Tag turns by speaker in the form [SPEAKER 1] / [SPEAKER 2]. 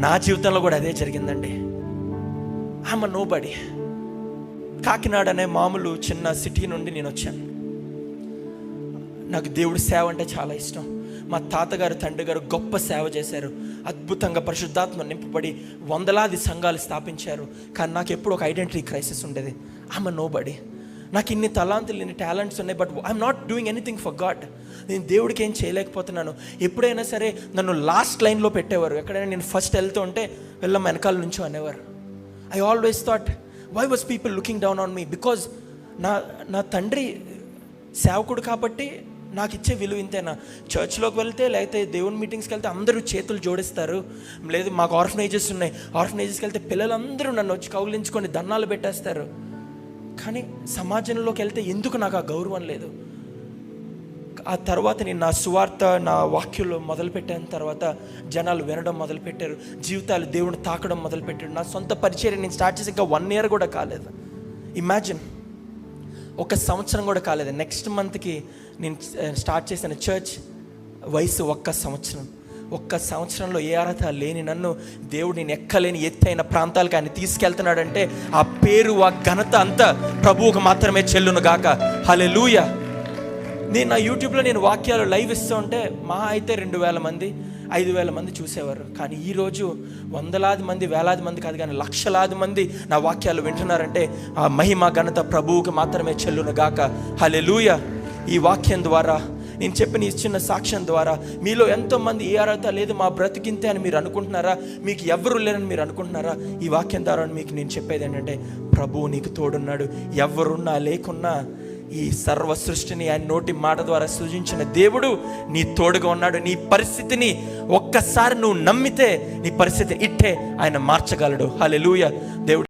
[SPEAKER 1] నా జీవితంలో కూడా అదే జరిగిందండి. I'm nobody. కాకినాడ అనే మామూలు చిన్న సిటీ నుండి నేను వచ్చాను. నాకు దేవుడి సేవ అంటే చాలా ఇష్టం. మా తాతగారు తండ్రి గారు గొప్ప సేవ చేశారు. అద్భుతంగా పరిశుద్ధాత్మ నింపబడి వందలాది సంఘాలు స్థాపించారు. కానీ నాకు ఎప్పుడు ఒక ఐడెంటిటీ క్రైసిస్ ఉండేది. I'm nobody. నాకు ఇన్ని తలాంతులు, ఇన్ని టాలెంట్స్ ఉన్నాయి, but I'm not doing anything for God. నేను దేవుడికి ఏం చేయలేకపోతున్నాను. ఎప్పుడైనా సరే నన్ను లాస్ట్ లైన్లో పెట్టేవారు. ఎక్కడైనా నేను ఫస్ట్ వెళ్తూ ఉంటే వెళ్ళమ్మ వెనకాల నుంచో అనేవారు. I always thought, why was people looking down on me? Because నా తండ్రి సేవకుడు కాబట్టి నాకు ఇచ్చే విలువ ఇంతేనా? చర్చ్లోకి వెళ్తే, లేకపోతే దేవుని మీటింగ్స్కి వెళ్తే అందరూ చేతులు జోడిస్తారు. లేదు, మాకు ఆర్ఫనైజెస్ ఉన్నాయి, ఆర్ఫనైజెస్కి వెళ్తే పిల్లలందరూ నన్ను వచ్చి కౌగిలించుకొని దండాలు పెట్టేస్తారు. కానీ సమాజంలోకి వెళ్తే ఎందుకు నాకు ఆ గౌరవం లేదు? ఆ తర్వాత నేను నా సువార్త, నా వాక్యులు మొదలుపెట్టిన తర్వాత జనాలు వినడం మొదలుపెట్టారు. జీవితాలు దేవుని తాకడం మొదలుపెట్టాడు. నా సొంత పరిచర్య నేను స్టార్ట్ చేసి ఇంకా 1 year కూడా కాలేదు. ఇమాజిన్, 1 సంవత్సరం కూడా కాలేదు. నెక్స్ట్ మంత్కి నేను స్టార్ట్ చేసిన చర్చ్ వయసు 1 సంవత్సరం. 1 సంవత్సరంలో ఏ అర్హత లేని నన్ను దేవుడు నేను ఎక్కలేని ఎత్తైన ప్రాంతాలకు ఆయన తీసుకెళ్తున్నాడంటే ఆ పేరు, ఆ ఘనత అంతా ప్రభువుకు మాత్రమే చెల్లును గాక. హల్లెలూయా. నేను నా యూట్యూబ్లో నేను వాక్యాలు లైవ్ ఇస్తూ ఉంటే మా అయితే 2000 మంది, 5000 మంది చూసేవారు. కానీ ఈరోజు వందలాది మంది, వేలాది మంది కాదు కానీ లక్షలాది మంది నా వాక్యాలు వింటున్నారంటే ఆ మహిమ ఘనత ప్రభువుకి మాత్రమే చెల్లును గాక. హల్లెలూయా. ఈ వాక్యం ద్వారా, నేను చెప్పిన ఈ చిన్న సాక్ష్యం ద్వారా మీలో ఎంతోమంది ఏ అర్హత లేదు, మా బ్రతికింతే అని మీరు అనుకుంటున్నారా? మీకు ఎవరు లేరని మీరు అనుకుంటున్నారా? ఈ వాక్యం ద్వారా మీకు నేను చెప్పేది ఏంటంటే, ప్రభువు నీకు తోడున్నాడు. ఎవరున్నా లేకున్నా ఈ సర్వ సృష్టిని ఆయన నోటి మాట ద్వారా సృజించిన దేవుడు నీ తోడుగా ఉన్నాడు. నీ పరిస్థితిని ఒక్కసారి నువ్వు నమ్మితే నీ పరిస్థితి ఇట్టే ఆయన మార్చగలడు. హల్లెలూయా. దేవుడు